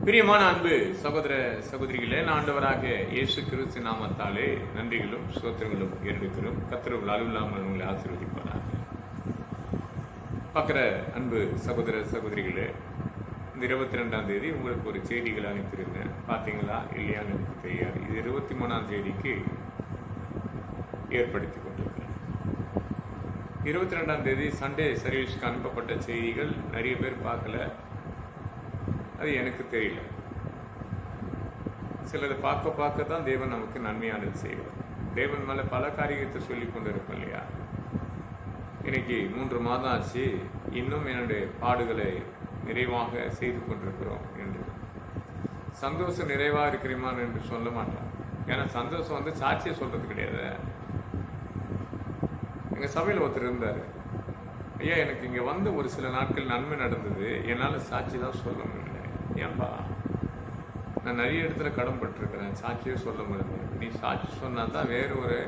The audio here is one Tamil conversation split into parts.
பிரியமான அன்பு சகோதர சகோதரிகளே, ஆண்டவராக இயேசு கிறிஸ்து நாமத்தாலே நன்றிகளும் ஸ்தோத்திரங்களும் ஏறெடுக்கிறோம். கர்த்தர் அளவில்லாமல் உங்களை ஆசீர்வதிப்பாராக. பார்க்குற அன்பு சகோதர சகோதரிகளே, இந்த 22ஆம் தேதி உங்களுக்கு ஒரு செய்திகள் அனுப்பியிருந்தேன். பார்த்தீங்களா இல்லையான்னு எனக்கு தெரியாது. இது 23ஆம் தேதிக்கு ஏற்படுத்தி கொண்டிருக்கிறேன். 22ஆம் தேதி சண்டே சர்வீஸ்க்கு அனுப்பப்பட்ட செய்திகள் நிறைய பேர் பார்க்கல. அது எனக்கு தெரியல. சிலதை பார்க்க தான் தேவன் நமக்கு நன்மையானது செய்வார். தேவன் மேலே பல காரியத்தை சொல்லி கொண்டு இருப்போம் இல்லையா? இன்னைக்கு 3 மாதம் ஆச்சு, இன்னும் என்னுடைய பாடுகளை நிறைவாக செய்து கொண்டிருக்கிறோம் என்று. சந்தோஷம் நிறைவாக இருக்கிறீமான் என்று சொல்ல மாட்டோம். ஏன்னா சந்தோஷம் சாட்சியை சொல்றது கிடையாது. எங்கள் சபையில் ஒருத்தர் இருந்தார். ஐயா, எனக்கு இங்கே ஒரு சில நாட்கள் நன்மை நடந்தது, என்னால் சாட்சி தான் சொல்ல முடியல. ஏன்பா, நான் நிறைய இடத்துல கடன்பட்டிருக்கிறேன், சாட்சியே சொல்ல முடியல. நீ சாட்சி சொன்னால் தான் வேறு ஒரு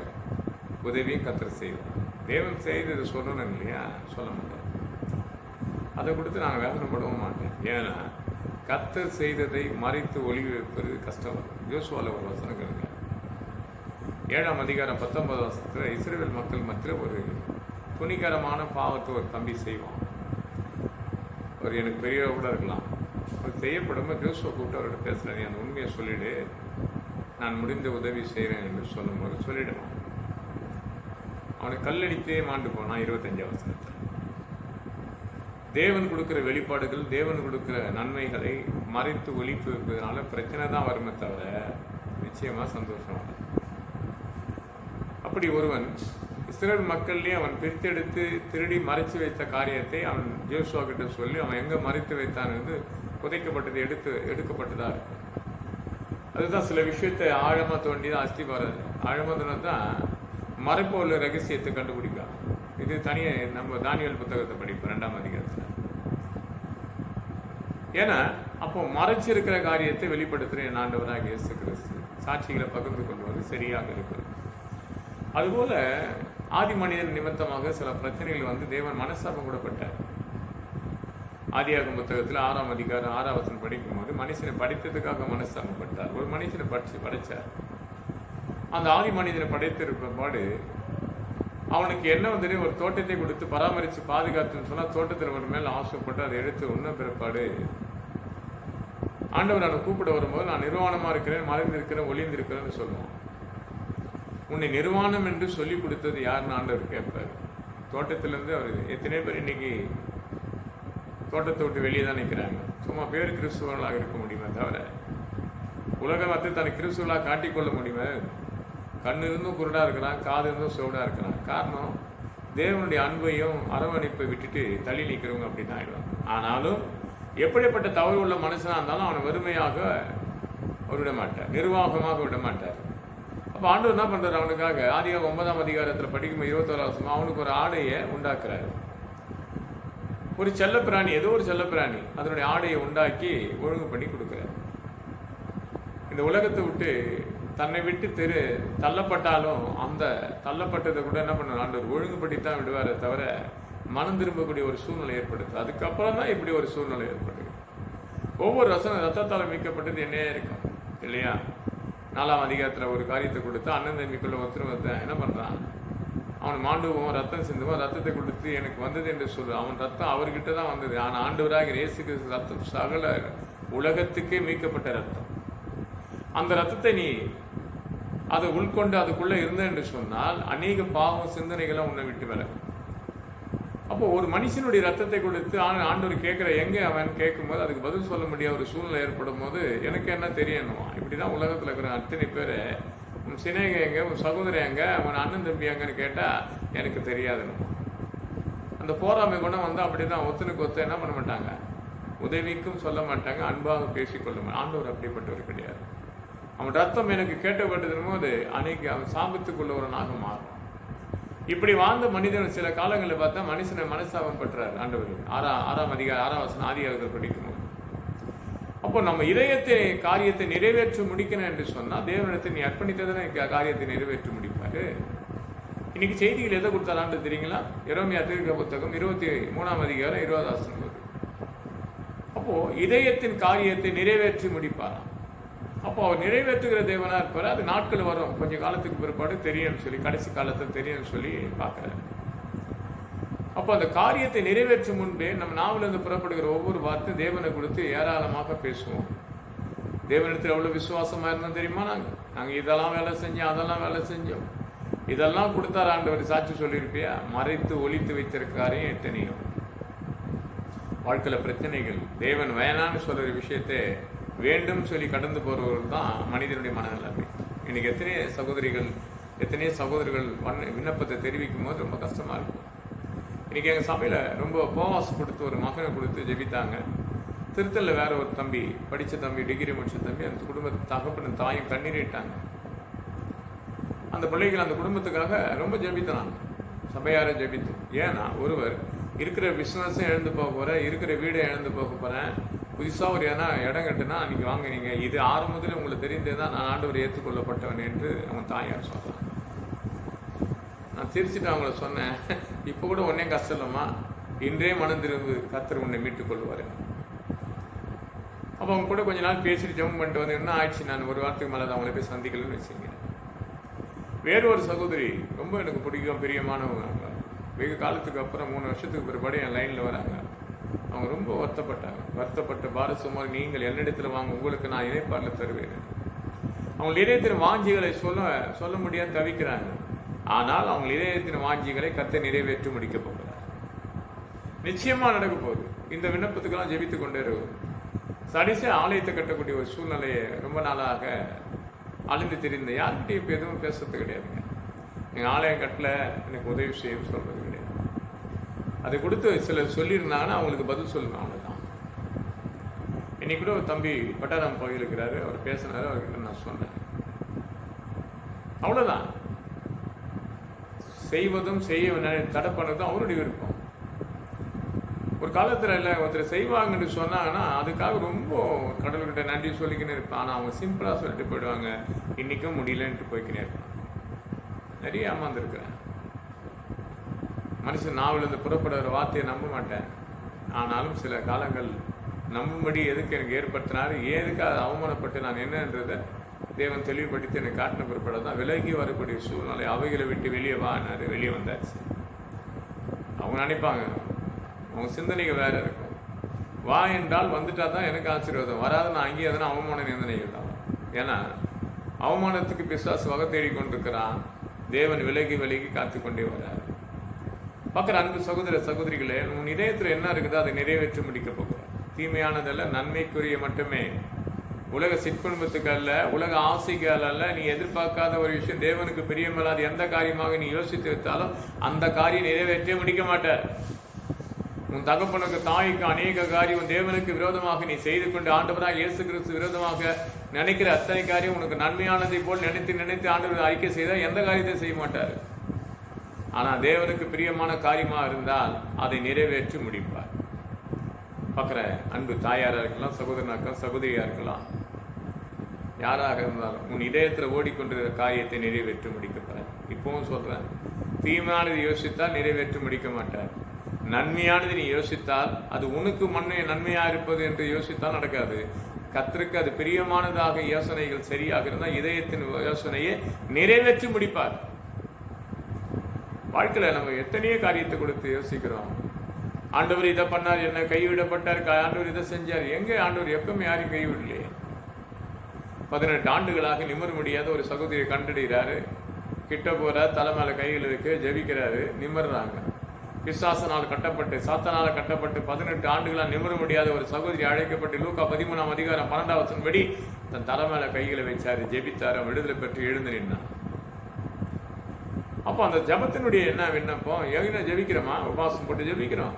உதவியும் கர்த்தர் செய்வார். தேவன் செய்ததை சொல்லணும் இல்லையா? சொல்ல மாட்டேன். அதை கொடுத்து நான் வேதனைப்படவும் மாட்டேன். ஏன்னா கர்த்தர் செய்ததை மறைத்து ஒளி வைப்பது கஷ்டம். யோசுவால ஒரு வசனம் இருங்க, 7ஆம் அதிகாரம் 19 வருஷத்தில் இஸ்ரவேல் மக்கள் மத்தியில் ஒரு துணிகரமான பாவத்தை ஒரு தம்பி செய்வான். அவர் எனக்கு பெரியவ கூட இருக்கலாம். அவர் செய்யப்படும் ஜோசுவா கூப்பிட்டு அவர்கிட்ட பேசுகிறேன், நீ அந்த உண்மையை சொல்லிவிடு, நான் முடிந்த உதவி செய்கிறேன் என்று சொல்லும்போது சொல்லிடுவான். அவனை கல்லடித்தே மாண்டு போனான். 25 வருஷத்தில் தேவன் கொடுக்குற வெளிப்பாடுகள், தேவன் கொடுக்குற நன்மைகளை மறைத்து ஒழிப்பு வைப்பதனால பிரச்சனை தான் வருமே தவிர நிச்சயமாக சந்தோஷம் வரும். அப்படி ஒருவன் இஸ்ரவேல் மக்கள்லேயே அவன் பிரித்தெடுத்து திருடி மறைச்சு வைத்த காரியத்தை அவன் ஜோசுவா கிட்ட சொல்லி அவன் எங்கே மறைத்து வைத்தான் என்று புதைக்கப்பட்டது எடுக்கப்பட்டதாக இருக்கும். அதுதான் சில விஷயத்தை ஆழமாக தோண்டி தான் அஸ்திபாரம் ஆழமாக தோண்டி தான் மறைப்போ உள்ள ரகசியத்தை கண்டுபிடிக்கலாம். இது தனியாக நம்ம தானியேல் புத்தகத்தை படிப்போம் 2ஆம் அதிகாரத்தில். ஏன்னா அப்போ மறைச்சிருக்கிற காரியத்தை வெளிப்படுத்துகிற என் ஆண்டவராக இயேசு கிறிஸ்து சாட்சிகளை பகிர்ந்து கொள்வது சரியாக இருக்கிறது. அதுபோல ஆதி மனிதன் நிமித்தமாக சில பிரச்சனைகள் தேவன் மனஸ்தாபம் கூடப்பட்டார். ஆதியாகம புத்தகத்தில் 6ஆம் அதிகாரம் 6ஆம் வசனம் படிக்கும்போது மனுஷனை படித்ததுக்காக மனஸ்தாபப்பட்டார். ஒரு மனுஷனை படைச்சார். அந்த ஆதி மனிதனை படைத்திருப்ப பாடு அவனுக்கு என்ன ஒரு தோட்டத்தை கொடுத்து பராமரித்து பாதுகாத்துன்னு சொன்னால் தோட்டத்தில் ஒரு மேலே ஆசைப்பட்டு அதை எடுத்து உண்ண பிறப்பாடு ஆண்டவர் அவனை கூப்பிட வரும்போது நான் நிர்வாணமாக இருக்கிறேன், மறைந்திருக்கிறேன், ஒளிந்திருக்கிறேன்னு சொல்லுவான். உன்னை நிர்வாணம் என்று சொல்லி கொடுத்தது யாருன்னு ஆண்டவர் கேட்பார். தோட்டத்திலேருந்து அவர் எத்தனை பேர் இன்னைக்கு தோட்டத்தை விட்டு வெளியே தான் நிற்கிறாங்க. சும்மா பேர் கிறிஸ்துவர்களாக இருக்க முடியுமே தவிர உலகம் தன்னை கிறிஸ்துவலாக காட்டிக்கொள்ள முடியுமே? கண் இருந்தும் குருடாக இருக்கிறான், காது இருந்தும் சோடாக இருக்கிறான். காரணம், தேவனுடைய அன்பையும் அரவணைப்பை விட்டுட்டு தள்ளி நிற்கிறவங்க அப்படின்னு ஆயிடுவாங்க. ஆனாலும் எப்படிப்பட்ட தவறு உள்ள மனுஷனாக இருந்தாலும் அவனை வறுமையாக அவர் விட மாட்டார், நிர்வாகமாக விட மாட்டார். அப்போ ஆண்டவர் என்ன பண்ணுறாரு? அவனுக்காக ஆதியாகமம் 9ஆம் அதிகாரத்தில் படிக்கும் 21ஆம் வசனம் அவனுக்கு ஒரு ஆடையை உண்டாக்குறாரு. ஒரு செல்லப்பிராணி, ஏதோ ஒரு செல்லப்பிராணி அதனுடைய ஆடையை உண்டாக்கி ஒழுங்கு பண்ணி கொடுக்குறாரு. இந்த உலகத்தை விட்டு தன்னை விட்டு தள்ளப்பட்டாலும் அந்த தள்ளப்பட்டதை கூட என்ன பண்ண ஆண்டவர் ஒழுங்குபடி தான் விடுவாரே தவிர மனம் திரும்பக்கூடிய ஒரு சூழ்நிலை ஏற்படுது. அதுக்கப்புறம் தான் இப்படி ஒரு சூழ்நிலை ஏற்படுது. ஒவ்வொரு வசனம் ரத்தத்தால் மீட்கப்பட்டது என்னையே இருக்கும் இல்லையா? 4ஆம் அதிகாரத்தில் ஒரு காரியத்தை கொடுத்து அண்ணன் தம்பிக்குள்ள ஒருத்தர் என்ன பண்ணுறான்? அவன் மாண்டுவோம், ரத்தம் சிந்துவோம், ரத்தத்தை கொடுத்து எனக்கு வந்தது என்று சொல்லுவான். அவன் ரத்தம் அவர்கிட்ட தான் வந்தது. ஆனால் ஆண்டவராக இயேசு கிறிஸ்து ரத்தம் சகல உலகத்துக்கே மீட்கப்பட்ட ரத்தம். அந்த ரத்தத்தை நீ அதை உள்கொண்டு அதுக்குள்ளே இருந்த என்று சொன்னால் அநேக பாவம் சிந்தனைகளை உன்னை விட்டு விலகும். அப்போ ஒரு மனுஷனுடைய ரத்தத்தை கொடுத்து ஆண்டவர் கேட்குற எங்கே அவன் கேட்கும்போது அதுக்கு பதில் சொல்ல முடியாத ஒரு சூழ்நிலை ஏற்படும் போது எனக்கு என்ன தெரியணுமா? இப்படி தான் உலகத்தில் இருக்கிற அத்தனை பேர் உன் சினேக எங்கே, உன் சகோதரி எங்கே, உன் அண்ணன் தம்பி எங்கன்னு கேட்டால் எனக்கு தெரியாதுன்னு. அந்த போராமை குணம் அப்படி தான் ஒத்துனுக்கு ஒத்து என்ன பண்ண மாட்டாங்க, உதவிக்கும் சொல்ல மாட்டாங்க, அன்பாக பேசிக்கொள்ள மாட்டாங்க. ஆண்டவர் அப்படிப்பட்டவர் கிடையாது. அவன் ரத்தம் எனக்கு கேட்டப்பட்டதும் போது அன்னைக்கு அவன் சாபத்துக்குள்ளவரனாக மாறும். இப்படி வாழ்ந்த மனிதன் சில காலங்களில் பார்த்தா மனுஷனை மனஸ்தாபம் பற்றார் ஆண்டவர். 6ஆம் அதிகாரம் 6ஆம் வசனம் ஆதியாகமத்தில் படிக்கும்போது அப்போ நம்ம இதயத்தை காரியத்தை நிறைவேற்றி முடிக்கணும் என்று சொன்னால் தேவனிடத்தை நீ அர்ப்பணித்ததானே காரியத்தை நிறைவேற்றி முடிப்பாரு. இன்னைக்கு செய்திகள் எதை கொடுத்தாரான்னு தெரியுங்களா? எரேமியா தீர்க்க புத்தகம் 23ஆம் அதிகாரம் 20ஆம் வசனம். அப்போ இதயத்தின் காரியத்தை நிறைவேற்றி முடிப்பாராம். அப்போ அவர் நிறைவேற்றுகிற தேவனா இருப்பார். அது நாட்கள் வரும், கொஞ்சம் காலத்துக்கு பிற்பாடு தெரியும்னு சொல்லி, கடைசி காலத்தில் தெரியும்னு சொல்லி பார்க்குறாரு. அப்போ அந்த காரியத்தை நிறைவேற்றும் முன்பே நம்ம நாவிலிருந்து புறப்படுகிற ஒவ்வொரு வார்த்தை தேவனை கொடுத்து ஏராளமாக பேசுவோம். தேவனிடத்தில் எவ்வளோ விசுவாசமாக இருந்தோம் தெரியுமா? நாங்கள் இதெல்லாம் வேலை செஞ்சோம், அதெல்லாம் வேலை செஞ்சோம், இதெல்லாம் கொடுத்தார் ஆண்டவர் சாட்சி சொல்லியிருப்பியா? மறைத்து ஒழித்து வைத்திருக்காரையும் எத்தனையோ வாழ்க்கையில் பிரச்சனைகள். தேவன் வேணான்னு சொல்கிற விஷயத்தை வேண்டும் சொல்லி கடந்து போகிறவர்கள் தான் மனிதனுடைய மனநிலைமை. இன்னைக்கு எத்தனையோ சகோதரிகள் விண்ணப்பத்தை தெரிவிக்கும் போது ரொம்ப கஷ்டமாக இருக்கும். இன்றைக்கி எங்கள் சபையில் ரொம்ப உபவாசம் கொடுத்து ஒரு மகனை கொடுத்து ஜெபித்தாங்க. திருத்தலில் வேற ஒரு தம்பி, படித்த தம்பி, டிகிரி முடிச்ச தம்பி, அந்த குடும்பத்து தகப்பனும் தாயும் கண்ணீரிட்டாங்க. அந்த பிள்ளைகள் அந்த குடும்பத்துக்காக ரொம்ப ஜெபித்தாங்க, சபையார ஜெபித்தோம். ஏன்னா ஒருவர் இருக்கிற பிஸ்னஸும் இழந்து போக போகிறேன், இருக்கிற வீடை இழந்து போக போகிறேன், புதுசாக ஒரு இடம் கட்டுனா அன்றைக்கி வாங்க, நீங்கள் இது ஆரம்பத்தில் உங்களுக்கு தெரிந்தே தான் நான் ஆண்டவர் ஏற்றுக்கொள்ளப்பட்டவன் என்று அவன் தாயார் சொல்கிறான். நான் சிரிச்சுட்டு அவங்கள சொன்னேன், இப்போ கூட ஒன்றே கஷ்டம் இல்லைம்மா, இன்றே மனம் திரும்பு, கர்த்தர் உன்னை மீட்டுக் கொள்வார். அப்போ அவங்க கூட கொஞ்ச நாள் பேசிட்டு ஜெபம் பண்ணிட்டு வந்து என்ன ஆயிடுச்சு, நான் ஒரு வாரத்துக்கு மேலே அவங்கள போய் சந்திக்கலன்னு வச்சுங்க. வேறு ஒரு சகோதரி ரொம்ப எனக்கு பிடிக்கும், பிரியமானவங்க. அவங்க வெகு காலத்துக்கு அப்புறம் 3 வருஷத்துக்கு பிற்பாடு என் லைனில் வராங்க. அவங்க ரொம்ப வருத்தப்பட்ட பாரசுமார், நீங்கள் என்னிடத்தில் வாங்க, உங்களுக்கு நான் இணைப்பாரில் தருவேன். அவங்க இதயத்தின் வாஞ்சிகளை சொல்ல முடியாது தவிக்கிறாங்க. ஆனால் அவங்க இதயத்தின் வாஞ்சிகளை கர்த்தர் நிறைவேற்றி முடிக்க போகிறார். நிச்சயமாக நடக்க போகுது. இந்த விண்ணப்பத்துக்கெல்லாம் ஜெபித்து கொண்டே இருக்கும். சடிசை ஆலயத்தை கட்டக்கூடிய ஒரு சூழ்நிலையை ரொம்ப நாளாக அழிந்து தெரிந்த யார்கிட்டையும் இப்போ எதுவும் பேசுறது கிடையாதுங்க. எங்கள் ஆலயம் கட்டல, எனக்கு உதவி செய்யும் சொல்கிறது கிடையாது. அதை கொடுத்து சிலர் சொல்லியிருந்தாங்கன்னா அவங்களுக்கு பதில் சொல்லணும், அவ்வளோதான். இன்னைக்கு கூட ஒரு தம்பி பட்டாராம் கோயில் இருக்கிறாரு, அவர் பேசினாரு, அவர்கிட்ட நான் சொன்னேன், அவ்வளோதான். செய்வதும் தடை பண்ணதும் அவருடைய விருப்பம். ஒரு காலத்தில் இல்லை, ஒருத்தர் செய்வாங்கன்னு சொன்னாங்கன்னா அதுக்காக ரொம்ப கடவுள்கிட்ட நன்றி சொல்லிக்கின்னு இருப்பான். ஆனால் அவங்க சிம்பிளாக சொல்லிட்டு போயிடுவாங்க, இன்றைக்கும் முடியலன்ட்டு போய்க்கினே இருப்பான். நிறைய ஏமாந்துருக்கிறேன். மனுஷன் நாவிலிருந்து புறப்படுற வார்த்தையை நம்ப மாட்டேன். ஆனாலும் சில காலங்கள் நம்பும்படி எதுக்கு எனக்கு ஏற்படுத்தினாரு, எதுக்காக அவமானப்பட்டு நான் என்னன்றதை தேவன் தெளிவுபடுத்தி எனக்கு காட்டின பிற்பாடு தான் விலகி வரக்கூடிய சூழ்நிலை. அவைகளை விட்டு வெளியே வானாரு, வெளியே வந்தாச்சு. அவங்க நினைப்பாங்க, அவங்க சிந்தனைகள் வேற இருக்கும். வா என்றால் வந்துட்டா தான் எனக்கு ஆசீர்வாதம், வராது நான் அங்கேயே எதனா அவமான நிந்தனைகள் தான். ஏன்னா அவமானத்துக்கு பிசாசு வகை தேடிக்கொண்டிருக்கிறான். தேவன் விலகி காத்து கொண்டே வர்றார். பார்க்குற அன்பு சகோதரிகளே, உன் இதயத்தில் என்ன இருக்குதோ அதை நிறைவேற்றி முடிக்க போகிறேன். தீமையானதல்ல, நன்மைக்குரிய மட்டுமே. உலக சிற்புண்பத்துக்கு அல்ல, உலக ஆசைக்கு அல்ல. நீ எதிர்பார்க்காத ஒரு விஷயம், தேவனுக்கு பிரியமில்லாத எந்த காரியமாக நீ யோசித்து வைத்தாலும் அந்த காரியம் நிறைவேற்றே முடிக்க மாட்டார். உன் தகப்பனுக்கு தாய்க்கு அநேக காரியம் தேவனுக்கு விரோதமாக நீ செய்து கொண்டு ஆண்டவராக இயேசு கிறிஸ்து விரோதமாக நினைக்கிற அத்தனை காரியம் உனக்கு நன்மையானதை போல் நினைத்து ஆண்டவர் அறிக்கை செய்தால் எந்த காரியத்தை செய்ய மாட்டார். ஆனால் தேவனுக்கு பிரியமான காரியமாக இருந்தால் அதை நிறைவேற்றி முடிப்பார். பார்க்குற அன்பு தாயாராக இருக்கலாம், சகோதரனாக இருக்கலாம், சகோதரியாக இருக்கலாம், யாராக இருந்தாலும் உன் இதயத்தில் ஓடிக்கொண்டிருக்கிற காரியத்தை நிறைவேற்றி முடிக்கப்படுற. இப்பவும் சொல்கிறேன், தீமையானது யோசித்தால் நிறைவேற்றி முடிக்க மாட்டார். நன்மையானது நீ யோசித்தால், அது உனக்கு நன்மையாக இருப்பது என்று யோசித்தால் நடக்காது. கர்த்தருக்கு அது பிரியமானதாக யோசனைகள் சரியாக இருந்தால் இதயத்தின் யோசனையை நிறைவேற்றி முடிப்பார். வாழ்க்கையில் நம்ம எத்தனையோ காரியத்தை கொடுத்து யோசிக்கிறோம். ஆண்டவர் இதை பண்ணார், என்ன கைவிடப்பட்டார், ஆண்டவர் இதை செஞ்சார். எங்கே ஆண்டவர் எப்பவுமே யாரையும் கைவிடலையே. 18 ஆண்டுகளாக நிமிர முடியாத ஒரு சகோதரியை கண்டறிகிறாரு, கிட்ட போறார், தலை மேல கைகள் இருக்கு, ஜெபிக்கிறாரு, நிமிர்றாங்க. பிசாசனால் கட்டப்பட்டு, சாத்தானால் கட்டப்பட்டு 18 ஆண்டுகளாக நிமிர முடியாத ஒரு சகோதரி அழைக்கப்பட்டு லூக்கா 13ஆம் அதிகாரம் 12ஆம் வசனம் படி தன் தலை மேல கைகளை வச்சாரு, ஜெபித்தாரு, விடுதலை பெற்று எழுந்து நின்னார். அப்போ அந்த ஜபத்தினுடைய என்ன விண்ணப்பம்? எங்கே ஜெபிக்கிறோமா? உபவாசம் போட்டு ஜெபிக்கிறோம்.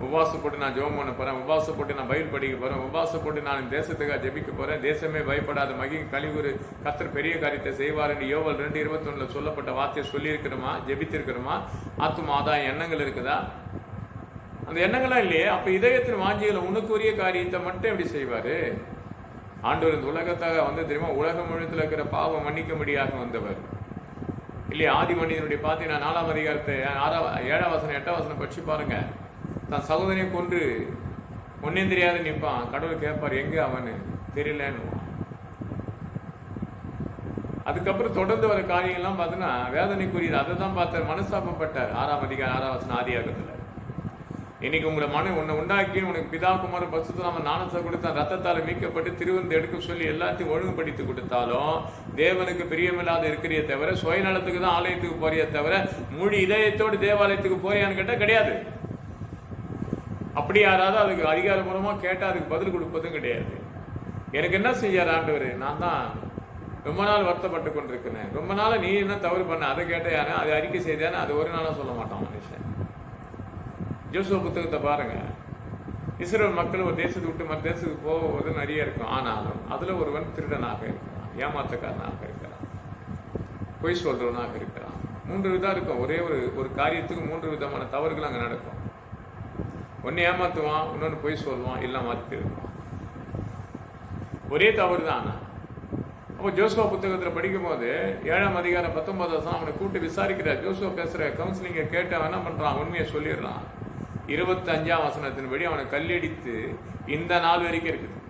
உபவாசம் போட்டு நான் ஜெபம் பண்ண போறேன், உபவாசம் போட்டு நான் பைபிள் படிக்க போறேன், உபவாசம் போட்டு நான் தேசத்துக்காக ஜெபிக்க போறேன், தேசமே பயப்படாத மகி கலிகுரு கர்த்தர் பெரிய காரியத்தை செய்வார் என்று யோவேல் 2:21 சொல்லப்பட்ட வார்த்தையை சொல்லியிருக்கிறோமா? ஜெபித்திருக்கிறோமா? ஆத்தும ஆதாயம் எண்ணங்கள் இருக்குதா? அந்த எண்ணங்கள்லாம் இல்லையே. அப்ப இதயத்தின் வாஞ்சிகளை உனக்கு உரிய காரியத்தை மட்டும் எப்படி செய்வாரு? ஆண்டவர் இந்த உலகத்தாக வந்து தெரியுமா, உலகம் முழுத்தில் இருக்கிற பாவம் மன்னிக்கும்படியாக வந்தவர் இல்லையா? ஆதி மனிதனுடைய பார்த்தீங்கன்னா 4ஆம் அதிகாரத்தை 7ஆம் வசனம் 8ஆம் வசனம் படிச்சு பாருங்க. தன் சகோதரனை கொன்று ஒன்னும் தெரியாது நிற்பான். கடவுள் கேட்பார், எங்கே அவனு தெரியலன்னு. அதுக்கப்புறம் தொடர்ந்து வர காரியங்கள்லாம் பார்த்தீங்கன்னா வேதனைக்குரியது. அதை தான் பார்த்தார், மனஸ்தாபப்பட்டார். 6ஆம் அதிகாரம் 6ஆம் வசனம் ஆதியாகத்தில். இன்னைக்கு உங்களை உன்னை உண்டாக்கி உனக்கு பிதா குமாரன் பரிசுத்த நாம ஞானத்தை கொடுத்தான், ரத்தத்தால் மீட்கப்பட்டு திருவந்து எடுக்க சொல்லி எல்லாத்தையும் ஒழுங்குபடுத்தி கொடுத்தாலும் தேவனுக்கு பிரியமில்லாத இருக்கிறியே தவிர, சுயநலத்துக்கு தான் ஆலயத்துக்கு போறியே தவிர முழு இதயத்தோடு தேவாலயத்துக்கு போறியான்னு கேட்டால் கிடையாது. அப்படி யாராவது அதுக்கு அதிகாரபூர்வமாக கேட்டால் அதுக்கு பதில் கொடுப்பதும் கிடையாது. எனக்கு என்ன செய்யார் ஆண்டவர், நான் தான் ரொம்ப நாள் வருத்தப்பட்டு கொண்டிருக்கிறேன், ரொம்ப நாள் நீ என்ன தவறு பண்ண, அதை கேட்டையானே, அதை அறிக்கை செய்தானே, அது ஒரு நாளாக சொல்ல மாட்டான் மனுஷன். யோசுவா புத்தகத்தை பாருங்க. இஸ்ரவேல் மக்கள் ஒரு தேசத்தை விட்டு மற்ற தேசத்துக்கு போவது நிறைய இருக்கும். ஆனாலும் அதுல ஒருவன் திருடனாக இருக்கிறான், ஏமாத்தக்காரனாக இருக்கிறான், பொய் சொல்றவனாக இருக்கிறான். 3 விதம் இருக்கும். ஒரே ஒரு காரியத்துக்கு 3 விதமான தவறுகள் அங்கே நடக்கும். ஒன்னு ஏமாத்துவான், இன்னொன்று பொய் சொல்லுவான், இல்லை மாற்றி இருப்பான். ஒரே தவறு தான். அப்போ ஜோசுவா புத்தகத்தில் படிக்கும் போது 7ஆம் அதிகாரம் 19 வசனம் அவனை கூட்டு விசாரிக்கிறார். ஜோசுவா பேசுற கவுன்சிலிங்கை கேட்டு அவன் என்ன பண்றான், உண்மையை சொல்லிடுறான். 25ஆம் வசனத்தின்படி அவனை கல்லடித்து இந்த நாள் வரைக்கும் இருக்குது,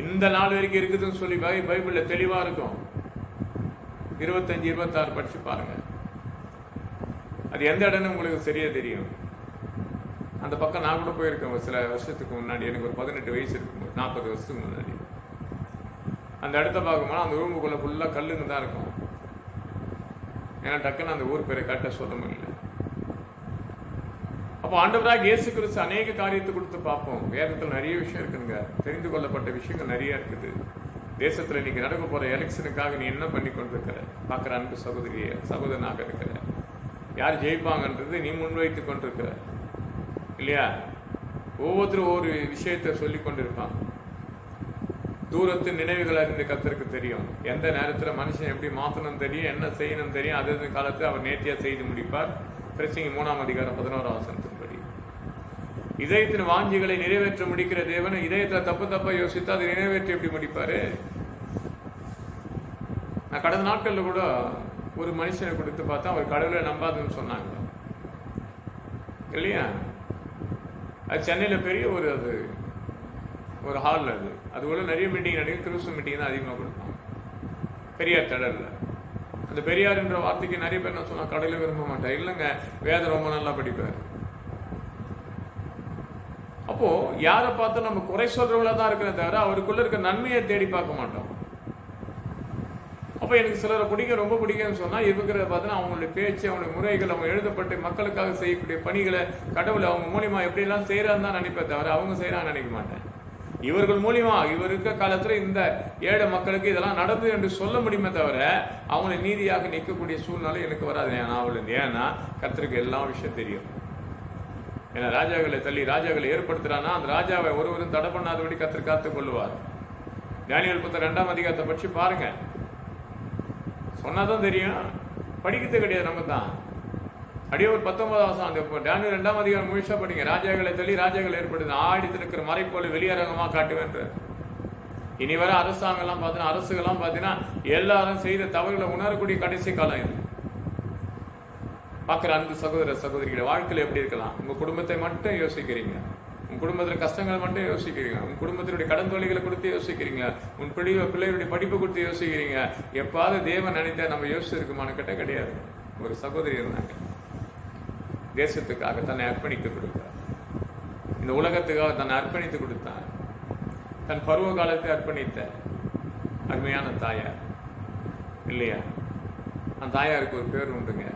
இந்த நாள் வரைக்கும் இருக்குதுன்னு சொல்லி பைபிள்ல தெளிவா இருக்கும். 25, 26 படிச்சு பாருங்க. அது எந்த இடம்னு உங்களுக்கு சரியா தெரியும். அந்த பக்கம் நான் கூட போயிருக்கேன் சில வருஷத்துக்கு முன்னாடி. எனக்கு ஒரு 18 வயசு இருக்கும்போது, 40 வருஷத்துக்கு முன்னாடி. அந்த இடத்த பார்க்கும்போது அந்த ரூமுக்குள்ள ஃபுல்லாக கல்லுங்க தான் இருக்கும். ஏன்னா டக்குன்னு அந்த ஊர் பேரை கட்ட சொல்ல முடியல. அப்போ ஆண்டவராக இயேசு கிறிஸ்து அநேக காரியத்தை கொடுத்து பார்ப்போம். வேதத்தில் நிறைய விஷயம் இருக்குங்க, தெரிந்து கொள்ளப்பட்ட விஷயங்கள் நிறைய இருக்குது. தேசத்தில் இன்னைக்கு நடக்க போற எலெக்ஷனுக்காக நீ என்ன பண்ணி கொண்டிருக்கிற, பார்க்குற அன்பு சகோதரியே சகோதரனாக இருக்கிற, யார் ஜெயிப்பாங்கன்றது நீ முன்வைத்து கொண்டிருக்கிற இல்லையா? ஒவ்வொருத்தரும் ஒவ்வொரு விஷயத்தை சொல்லி கொண்டிருப்பாங்க. தூரத்து நினைவுகள் அறிந்த கர்த்தருக்கு தெரியும். எந்த நேரத்தில் மனுஷன் எப்படி மாற்றணும் தெரியும், என்ன செய்யணும் தெரியும். அதே காலத்தில் அவர் நேர்த்தியாக செய்து முடிப்பார். பிரசங்கி 3ஆம் அதிகாரம் 11ஆம் வசனத்தின்படி இதயத்தின் வாஞ்சிகளை நிறைவேற்ற முடிக்கிற தேவன் இதயத்தை தப்பா யோசித்து அதை நிறைவேற்றி எப்படி முடிப்பாரு? நான் கடந்த நாட்களில் கூட ஒரு மனுஷனை கொடுத்து பார்த்தா அவர் கடவுளை நம்பாதுன்னு சொன்னாங்க இல்லையா? அது சென்னையில் பெரிய ஒரு ஹாலில் அது கூட நிறைய மீட்டிங் நடக்கும். கிறிஸ்துவ மீட்டிங் தான் அதிகமாக கொடுப்பாங்க பெரியார் திடலில். அந்த பெரியார்ன்ற வார்த்தைக்கு நிறைய பேர் என்ன சொன்னால் கடவுளை விரும்ப மாட்டேன். இல்லைங்க, வேதம் ரொம்ப நல்லா படிப்பார். அப்போ யாரை பார்த்து நம்ம குறை சொல்றவங்களா தான் இருக்கிற தவிர அவருக்குள்ள இருக்க நன்மையை தேடி பார்க்க மாட்டோம். அப்போ எனக்கு சிலரை ரொம்ப பிடிக்கும்னு சொன்னால் இருக்கிறத பார்த்தீங்கன்னா அவங்களுடைய பேச்சு, அவங்களுடைய முறைகள், அவங்க எழுதப்பட்டு மக்களுக்காக செய்யக்கூடிய பணிகளை கடவுள் அவங்க மூலியமா எப்படிலாம் செய்யறான்னு தான் நினைப்பேன் தவிர அவங்க செய்யறான்னு நினைக்க மாட்டேன். இவர்கள் மூலியமா இவர் இருக்க காலத்துல இந்த ஏழை மக்களுக்கு இதெல்லாம் நடந்தது என்று சொல்ல முடியுமே தவிர அவங்களை நீதியாக நிற்கக்கூடிய சூழ்நிலை எனக்கு வராது. ஏன்னா கர்த்தருக்கு எல்லா விஷயம் தெரியும். ஏன்னா ராஜாக்களை தள்ளி ராஜாக்களை ஏற்படுத்துறான்னா அந்த ராஜாவை ஒருவரும் தடை பண்ணாதபடி கர்த்தர் காத்துக் கொள்ளுவார். தானியேல் புத்தகம் 2ஆம் அதிகாரத்தை பற்றி பாருங்க. சொன்னாதான் தெரியும், படிக்கிறது கிடையாது. நம்ம தான் அப்படியே ஒரு 19ஆம் வசனம் அந்த தானியேல் 2ஆம் அதிகாரம் முழுசா படிங்க. ராஜாக்களை தள்ளி ராஜாக்கள் ஏற்படுது, ஆடித்து இருக்கிற மறைப்போல வெளியரங்கமாக காட்டுவேன்ற. இனி வர அரசாங்கம்லாம் பார்த்தீங்கன்னா அரசுகள்லாம் பார்த்தீங்கன்னா எல்லாரும் செய்த தவறுகளை உணரக்கூடிய கடைசி காலம் இது. பார்க்குற அன்பு சகோதர சகோதரிகளை வாழ்க்கையில் எப்படி இருக்கலாம்? உங்க குடும்பத்தை மட்டும் யோசிக்கிறீங்க, உன் குடும்பத்தில் கஷ்டங்களை மட்டும் யோசிக்கிறீங்க, உன் குடும்பத்தினுடைய கடன் தொழில்களை கொடுத்து யோசிக்கிறீங்க, உன் பிள்ளைகளுடைய படிப்பு கொடுத்து யோசிக்கிறீங்க. எப்பாவது தேவன் நினைத்தா நம்ம யோசிச்சிருக்குமான கிட்ட கிடையாது. ஒரு சகோதரி இருந்தாங்க, தேசத்துக்காக தன்னை அர்ப்பணித்து கொடுத்தார், இந்த உலகத்துக்காக தன்னை அர்ப்பணித்து கொடுத்தார், தன் பருவ காலத்தை அர்ப்பணித்த அருமையான தாயார் இல்லையா? அந்த தாயாருக்கு ஒரு பேர் உண்டுங்க.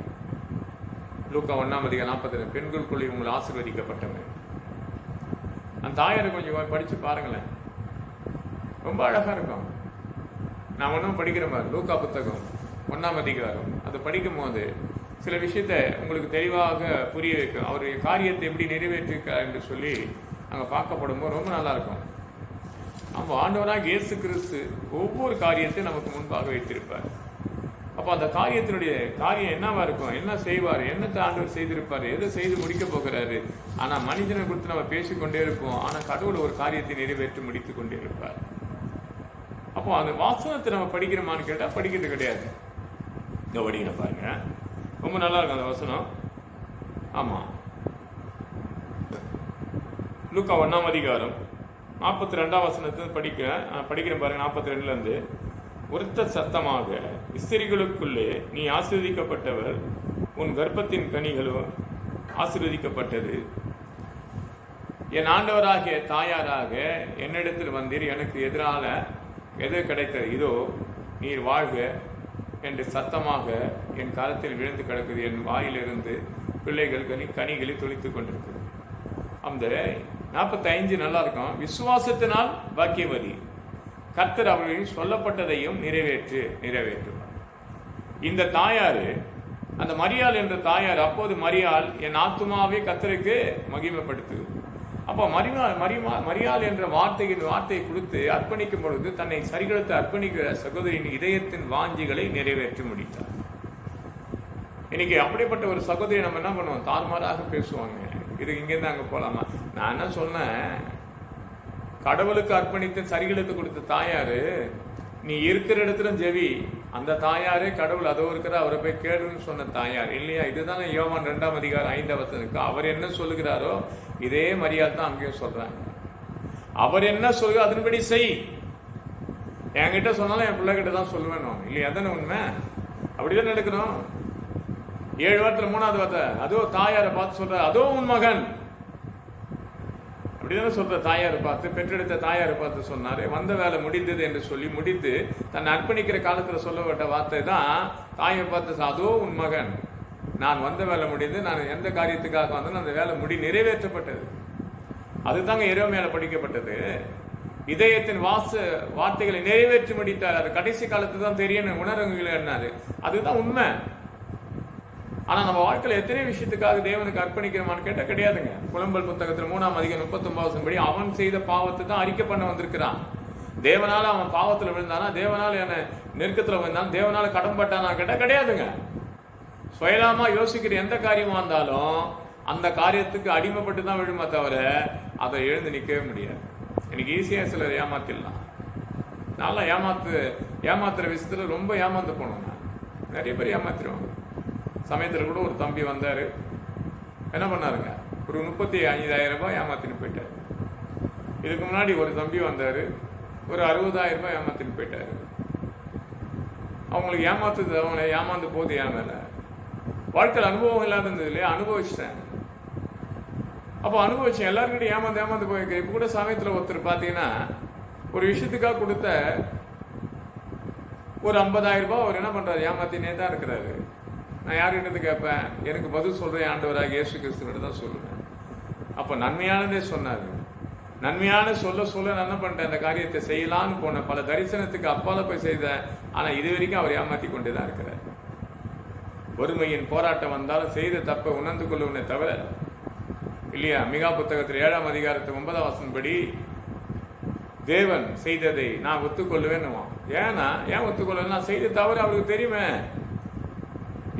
லூக்கா 1ஆம் அதிகாரம் 42 பெண்களுக்குள்ளே உங்களை ஆசீர்வதிக்கப்பட்டவங்க. அந்த தாயாரை கொஞ்சம் படிச்சு பாருங்களேன், ரொம்ப அழகா இருக்கும். நான் ஒன்றும் படிக்கிற மாதிரி லூக்கா புத்தகம் 1ஆம் அதிகாரம் அதை படிக்கும் போது சில விஷயத்தை உங்களுக்கு தெளிவாக புரிய வைக்கும். அவருடைய காரியத்தை எப்படி நிறைவேற்றிருக்கார் என்று சொல்லி அங்கே பார்க்கப்படும் போது ரொம்ப நல்லா இருக்கும். நம்ம ஆண்டவராக இயேசு கிறிஸ்து ஒவ்வொரு காரியத்தையும் நமக்கு முன்பாக வைத்திருப்பார். அப்போ அந்த காரியத்தினுடைய காரியம் என்னவா இருக்கும், என்ன செய்வார், என்னத்தை ஆண்டவர் செய்திருப்பார், எதை செய்து முடிக்க போகிறாரு. ஆனால் மனிதனை குறித்து நம்ம பேசிக்கொண்டே இருப்போம், ஆனால் கடவுள் ஒரு காரியத்தை நிறைவேற்றி முடித்து கொண்டே இருப்பார். அப்போ அந்த வாசனத்தை நம்ம படிக்கிறோமான்னு கேட்டால் படிக்கிறது கிடையாது. இந்த படிக்கிற பாருங்க, ரொம்ப நல்லா இருக்கும் அந்த வசனம். ஆமாம், லூக்கா 1ஆம் அதிகாரம் 42ஆம் வசனத்தை படிக்கிறேன் பாருங்க. 42லேருந்து, உரத்த சத்தமாக, ஸ்திரீகளுக்குள்ளே நீ ஆசீர்வதிக்கப்பட்டவர், உன் கர்ப்பத்தின் கனிகளும் ஆசீர்வதிக்கப்பட்டது. என் ஆண்டவராகிய தாயாராக என்னிடத்தில் வந்தீர், எனக்கு எதிரான எது கிடைத்தது, இதோ நீர் வாழ்க என்று சத்தமாக என் காலத்தில் விழுந்து கிடக்குது. என் வாயிலிருந்து பிள்ளைகள் கனிகளை தொளித்துக் கொண்டிருக்குது. அந்த 45 நல்லா இருக்கும். விசுவாசத்தினால் பாக்கியவதி, கர்த்தர் அவர்களில் சொல்லப்பட்டதையும் நிறைவேற்றுவார். இந்த தாயாரு, அந்த மரியாள் என்ற தாயார், அப்போது மரியாள் என் ஆத்துமாவே கர்த்தருக்கு மகிமைப்படுத்துது. அப்போ மரியாள் என்ற வார்த்தையை கொடுத்து அர்ப்பணிக்கும் பொழுது தன்னை சரிகளுத்து அர்ப்பணிக்கிற சகோதரியின் இதயத்தின் வாஞ்சிகளை நிறைவேற்றி முடித்தார். இன்னைக்கு அப்படிப்பட்ட ஒரு சகோதரி நம்ம என்ன பண்ணுவோம், தாறுமாறாக பேசுவாங்க. இது இங்கேருந்து அங்கே போகலாமா? நான் என்ன சொன்னேன், கடவுளுக்கு அர்ப்பணித்து சரிகளுத்து கொடுத்த தாயாரு, நீ இருக்கிற இடத்துல ஜெவி, அந்த தாயாரே கடவுள் அதோ இருக்கிற அவரை போய் கேளுன்னு சொன்ன தாயார் இல்லையா? இதுதானே யோவான் 2ஆம் அதிகாரம் 5ஆம் வசனத்துக்கு அவர் என்ன சொல்லுகிறாரோ இதே மரியாதை தான் அங்கேயும் சொல்றாங்க. அவர் என்ன சொல்லுங்க அதன்படி செய். என்கிட்ட சொன்னாலும் என் பிள்ளைகிட்ட தான் சொல்லுவேன் இல்லையா? அதானே உண்மை. அப்படிதான் நடக்கணும். 7 வாரத்தில் 3ஆவது வார்த்தை, அதோ தாயாரை பார்த்து சொல்ற, அதோ உன் மகன். அப்படிதானே சொல்ற, தாயாரை பார்த்து, பெற்றெடுத்த தாயாரை பார்த்து சொன்னாரு. வந்த வேலை முடிந்தது என்று சொல்லி முடித்து தன்னை அர்ப்பணிக்கிற காலத்தில் சொல்லப்பட்ட வார்த்தை தான் தாயை பார்த்து, அதோ உன் மகன். நான் வந்த வேலை முடிந்து, நான் எந்த காரியத்துக்காக வந்தேன் அந்த வேலை நிறைவேற்றப்பட்டது. அதுதாங்க எரேமியால படிக்கப்பட்டது. இதயத்தின் வார்த்தைகளை நிறைவேற்றி முடித்தார். அது கடைசி காலத்து தான் தெரியணும் உணர்வுகள். அதுதான் உண்மை. ஆனா நம்ம வாழ்க்கையில் எத்தனை விஷயத்துக்காக தேவனுக்கு அர்ப்பணிக்கிறோமான்னு கேட்டால் கிடையாதுங்க. புலம்பல் புத்தகத்தில் 3ஆம் அதிகாரம் 39 படி அவன் செய்த பாவத்தை தான் அறிக்கை பண்ண வந்திருக்கிறான். தேவனால அவன் பாவத்தில் விழுந்தானா, தேவனால என்ன நெருக்கத்தில் விழுந்தான், தேவனால கடன் பட்டானா கேட்டால் கிடையாதுங்க. சுயலாமா யோசிக்கிற எந்த காரியமா இருந்தாலும் அந்த காரியத்துக்கு அடிமைப்பட்டு தான் விழுமா தவிர அதை எழுந்து நிற்கவே முடியாது. எனக்கு ஈஸியாக சிலர் ஏமாத்திடலாம். நல்லா ஏமாத்துற விஷயத்தில் ரொம்ப ஏமாந்து போனோம். நிறைய பேர் ஏமாத்திடுவாங்க. சமயத்தில் கூட ஒரு தம்பி வந்தார். என்ன பண்ணாருங்க, ஒரு 35,000 ரூபாய் ஏமாத்தின்னு போயிட்டார். இதுக்கு முன்னாடி ஒரு தம்பி வந்தார், ஒரு 60,000 ரூபாய் ஏமாத்தின்னு போயிட்டார். அவங்களுக்கு அவங்களை ஏமாந்து போகுது. என் மேலே வாழ்க்கையில் அனுபவம் இல்லாத இருந்தது இல்லையா? அனுபவிச்சிட்டேன். அப்போ அனுபவிச்சேன். எல்லாருக்கிட்டையும் ஏமாந்து போயிருக்கேன். இப்போ கூட சமயத்தில் ஒருத்தர் பார்த்தீங்கன்னா ஒரு விஷயத்துக்காக கொடுத்த ஒரு 50,000 ரூபாய் அவர் என்ன பண்ணுறாரு, ஏமாத்தினே தான் இருக்கிறாரு. நான் யார்கிட்ட கேட்பேன், எனக்கு பதில் சொல்கிறேன், ஆண்டவராக இயேசு கிறிஸ்துவிட்ட தான் சொல்லுவேன். அப்போ நன்மையானதே சொன்னார். நன்மையான சொல்ல நான் என்ன பண்ணிட்டேன், அந்த காரியத்தை செய்யலான்னு போனேன். பல தரிசனத்துக்கு அப்பால போய் செய்தேன். ஆனால் இது வரைக்கும் அவர் ஏமாற்றி கொண்டே தான் இருக்கிறார். வறுமையின் போராட்டம் வந்தாலும் செய்த தப்பை உணர்ந்து கொள்ளுவனே தவிர இல்லையா? மிகா புத்தகத்தில் 7ஆம் அதிகாரத்து 9ஆம் வசனம் படி தேவன் செய்ததை நான் ஒத்துக்கொள்ளுவேன். ஏன் ஒத்துக்கொள்ளுவேன்? நான் செய்த தவறு அவருக்கு தெரியுமே.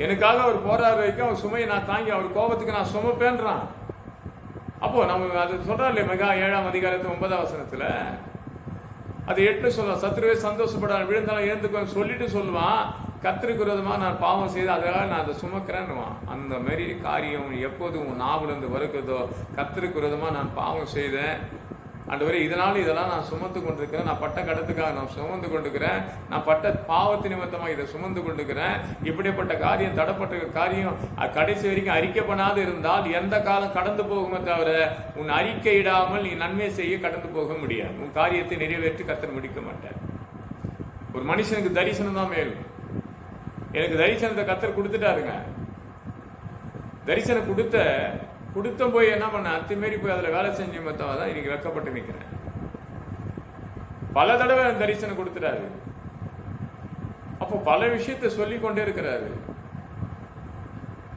எனக்காக அவர் போராடுற வரைக்கும் அவர் சுமையை நான் தாங்கி அவர் கோபத்துக்கு நான் சுமப்பேன்றான். அப்போ நம்ம அது சொல்றாரு இல்லையா? மிகா 7ஆம் அதிகாரத்து 9ஆம் வசனத்துல அது 8 சொல்லுவான், சத்துருவே சந்தோஷப்படாது விழுந்தாலும் எழுந்துக்குவேன் சொல்லிட்டு சொல்லுவான், கர்த்தருக்கு விரோதமா நான் பாவம் செய்து அதனால நான் அதை சுமக்கிறேன்னுவான். அந்த மாதிரி காரியம் எப்போதும் உன் நாவிலிருந்து வருகிறதோ, கர்த்தருக்கு விரோதமா நான் பாவம் செய்தேன் ஆண்டவரே, இதெல்லாம் நான் சுமந்து கொண்டிருக்கிறேன், நான் பட்ட கடத்துக்காக நான் சுமந்து கொண்டிருக்கிறேன், நான் பட்ட பாவத்து நிமித்தமாக இதை சுமந்து கொண்டிருக்கிறேன், இப்படிப்பட்ட காரியம் தடப்பட்ட காரியம் கடைசி வரைக்கும் அறிக்கை பண்ணாது இருந்தால் எந்த காலம் கடந்து போகுமே தவிர உன் அறிக்கையிடாமல் நீ நன்மை செய்ய கடந்து போக முடியாது. உன் காரியத்தை நிறைவேற்றி கர்த்தர் முடிக்க மாட்டார். ஒரு மனுஷனுக்கு தரிசனம் தான் மேலும். எனக்கு தரிசனத்தை கர்த்தர் கொடுத்துட்டாருங்க. தரிசனம் கொடுத்த போய் என்ன பண்ண அத்துமாரி போய் அதில் வேலை செஞ்ச மொத்தமாக தான் இன்னைக்கு வெக்கப்பட்டு நிற்கிறேன். பல தடவை தரிசனம் கொடுத்துட்டாரு. அப்போ பல விஷயத்தை சொல்லி கொண்டே இருக்கிறாரு.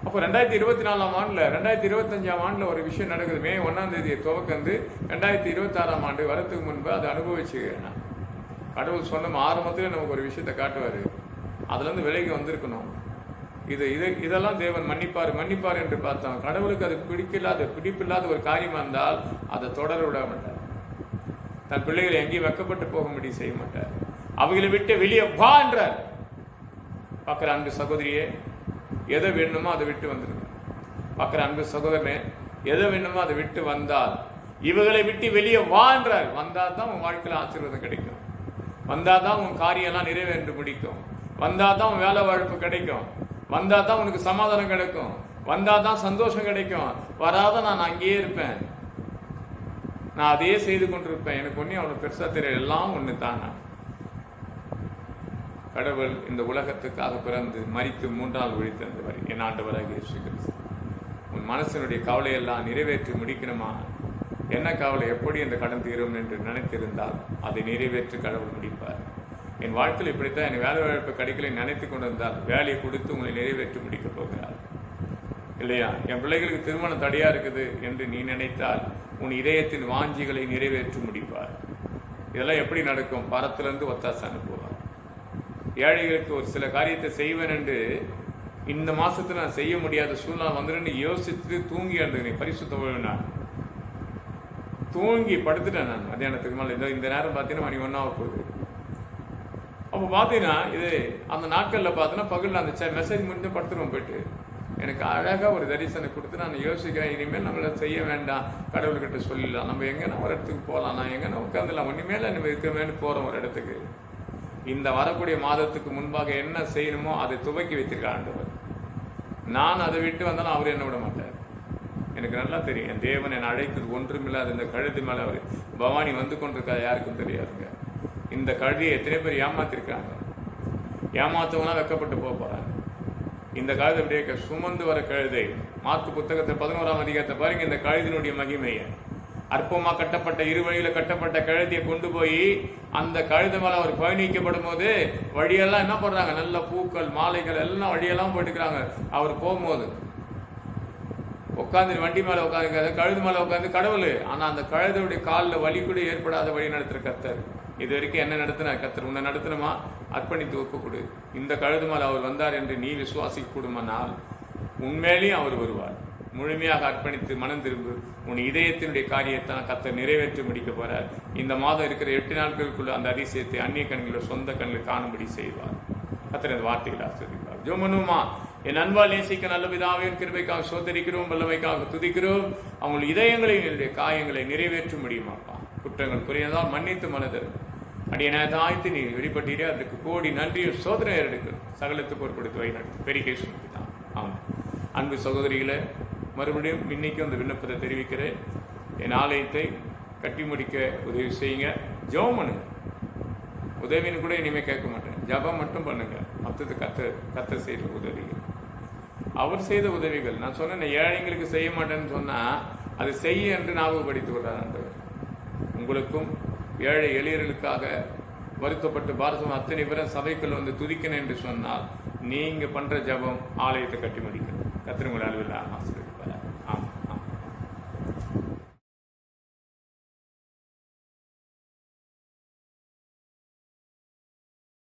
அப்போ 2024ஆம் ஆண்டுல 2025ஆம் ஆண்டுல ஒரு விஷயம் நடக்குது. மே 1ஆம் தேதியை துவக்கந்து 2026ஆம் ஆண்டு வரத்துக்கு முன்பு அதை அனுபவிச்சுக்கிறேன். கடவுள் சொன்ன ஆரம்பத்தில் நமக்கு ஒரு விஷயத்தை காட்டுவார். அதுலேருந்து விலகி வந்திருக்கணும். இதெல்லாம் தேவன் மன்னிப்பார் என்று பார்த்தோம். கடவுளுக்கு அது பிடிப்பில்லாத ஒரு காரியமா இருந்தால் அதை தொடர விட மாட்டார். தன் பிள்ளைகளை எங்கேயும் வெக்கப்பட்டு போக முடியும் செய்ய மாட்டார். அவங்களை விட்டு வெளியே வா என்றார். பார்க்குற அன்பு சகோதரியே, எதை வேணுமோ அதை விட்டு வந்துருங்க. பார்க்குற அன்பு சகோதரனே, எதை வேணுமோ அதை விட்டு வந்தால் இவங்களை விட்டு வெளியே வான்றார். வந்தால் தான் உன் வாழ்க்கையில் ஆசீர்வாதம் கிடைக்கும். வந்தால் தான் உன் காரியெல்லாம் நிறைவேற்ற முடிக்கும். வந்தால் தான் உன் வேலை வாய்ப்பு கிடைக்கும். வந்தால் தான் உனக்கு சமாதானம் கிடைக்கும். வந்தால் தான் சந்தோஷம் கிடைக்கும். வராத நான் அங்கேயே இருப்பேன், நான் அதையே செய்து கொண்டிருப்பேன், எனக்கு ஒன்றும் அவ்வளோ பெருசாக தெரியல, எல்லாம் ஒன்று தான். நான் கடவுள் இந்த உலகத்துக்காக பிறந்து மரித்து 3 விழித்தந்தவர் என் ஆண்டவராக இயேசு கிறிஸ்து. உன் மனசனுடைய கவலையெல்லாம் நிறைவேற்றி முடிக்கணுமா? என்ன கவலை? எப்படி இந்த கடன் தீரும் என்று நினைத்திருந்தால் அதை நிறைவேற்றி கடவுள் முடிப்பார். என் வாழ்க்கையில் இப்படித்தான், என் வேலை வாய்ப்பு கிடைக்கல நினைத்து கொண்டு வந்தால் வேலையை கொடுத்து உங்களை நிறைவேற்றி முடிக்கப் போகிறார் இல்லையா? என் பிள்ளைகளுக்கு திருமணம் தடையா இருக்குது என்று நீ நினைத்தால் உன் இதயத்தின் வாஞ்சிகளை நிறைவேற்றி முடிப்பார். இதெல்லாம் எப்படி நடக்கும்? பரத்திலிருந்து ஒத்தாசை அனுப்புவார். ஏழைகளுக்கு ஒரு சில காரியத்தை செய்வேன் என்று இந்த மாசத்துல நான் செய்ய முடியாத சூழ்நிலை வந்துடுன்னு யோசித்து தூங்கி அந்த பரிசுத்த நான் தூங்கி படுத்துட்டேன். நான் மத்தியானத்துக்கு மேலே இந்த நேரம் பார்த்தீங்கன்னா மணி 1 ஆக போகுது. அப்போ பார்த்தீங்கன்னா இது அந்த நாட்களில் பார்த்தீங்கன்னா பகலில் அந்த மெசேஜ் முடிஞ்சு படுத்துருவோம். போயிட்டு எனக்கு அழகாக ஒரு தரிசனம் கொடுத்து நான் யோசிக்கிறேன், இனிமேல் நம்மளை செய்ய வேண்டாம், கடவுள்கிட்ட சொல்லிடலாம், நம்ம எங்கன்னா ஒரு இடத்துக்கு போகலாம், நான் எங்கன்னா உட்காந்துலாம், ஒன்றுமேல நம்ம இருக்கமேனு போகிறோம் ஒரு இடத்துக்கு. இந்த வரக்கூடிய மாதத்துக்கு முன்பாக என்ன செய்யணுமோ அதை துவக்கி வைத்திருக்க ஆண்டவர். நான் அதை விட்டு வந்தாலும் அவர் என்ன விட மாட்டார். எனக்கு நல்லா தெரியும், என் தேவன் என்னை அழைத்தது ஒன்றுமில்லாத இந்த கழுதி மேலே அவர் பவானி வந்து கொண்டிருக்கா யாருக்கும் தெரியாதுங்க. இந்த கழுதியை எத்தனை பேர் ஏமாத்திருக்காங்க, ஏமாத்தவங்களாம் வெக்கப்பட்டு போக போகிறாங்க. இந்த கழுதை அப்படியே சுமந்து வர கழுதை. மார்க்கு புத்தகத்தை 11ஆம் அதிகாரத்தை பாருங்க. இந்த கழுதினுடைய மகிமையை அற்பமா கட்டப்பட்ட 2 வழியில கட்டப்பட்ட கழுதியை கொண்டு போய் அந்த கழுதை மேல அவர் பயணிக்கப்படும் போது வழியெல்லாம் என்ன பண்றாங்க, நல்ல பூக்கள் மாலைகள் எல்லாம் வழியெல்லாம் போட்டுக்கிறாங்க. அவர் போகும்போது உட்காந்து வண்டி மேல உட்காந்து கழுது மேல உட்காந்து கடவுள். ஆனா அந்த கழுதையுடைய காலில் வலி கூட ஏற்படாத வழி நடத்துற கர்த்தர். இது வரைக்கும் என்ன நடத்தின கர்த்தர்? உன்னை நடத்தினமா? அர்ப்பணித்து ஒப்புக்கொடு. இந்த கழுது மேல அவர் வந்தார் என்று நீ விசுவாசிக்க கூடுமானால் உண்மையிலேயும் அவர் வருவார். முழுமையாக அர்ப்பணித்து மனம் திரும்பு. உன் இதயத்தினுடைய காரியத்தை கர்த்தர் நிறைவேற்றி முடிக்க போறார். இந்த மாதம் இருக்கிற 8 நாட்களுக்குள்ள அந்த அதிசயத்தை அந்நிய கண்களில் சொந்த கண்ணில் காணும்படி செய்வார். கர்த்தர் இந்த வார்த்தைகளை ஆசீர்வதிப்பார். ஜெபமனுமா? என் அன்பால் நேசிக்க நல்ல பிதாவின் கிருபைக்காக சோதரிக்கிறோம், வல்லமைக்காக துதிக்கிறோம். அவங்க இதயங்களை என்னுடைய காயங்களை நிறைவேற்ற முடியுமாப்பா. குற்றங்கள் குறையதால் மன்னித்து மனதர் அடியனை தாய்த்து நீ வெளிப்பட்டீரே, அதுக்கு கோடி நன்றியும் சோதனை எடுக்கணும். சகலத்துக்கு பொருட்படுத்தி வை நடத்து பெரிய சுமத்தி தான். ஆமாம் அன்பு சகோதரிகளை, மறுபடியும் இன்னைக்கு அந்த விண்ணப்பத்தை தெரிவிக்கிறேன். என் ஆலயத்தை கட்டி முடிக்க உதவி செய்யுங்க. ஜெபம் பண்ணுங்க. உதவின்னு கூட இனிமேல் கேட்க மாட்டேன், ஜபம் மட்டும் பண்ணுங்க. மற்றது கத்த செய்கிற உதவிகள், அவர் செய்த உதவிகள். நான் சொன்னேன் ஏழைங்களுக்கு செய்ய மாட்டேன்னு சொன்னால் அது செய்ய என்று ஞாபகப்படுத்திக் கொள்றார் ஆண்டவர். உங்களுக்கும் ஏழை எளியர்களுக்காக வருத்தப்பட்டு பாரதம் அத்தனை பேரும் சபைக்குள் வந்து துதிக்கணும் என்று சொன்னால் நீங்கள் பண்ணுற ஜபம் ஆலயத்தை கட்டி முடிக்கணும். கத்திரங்கள் அளவில் ஆசை.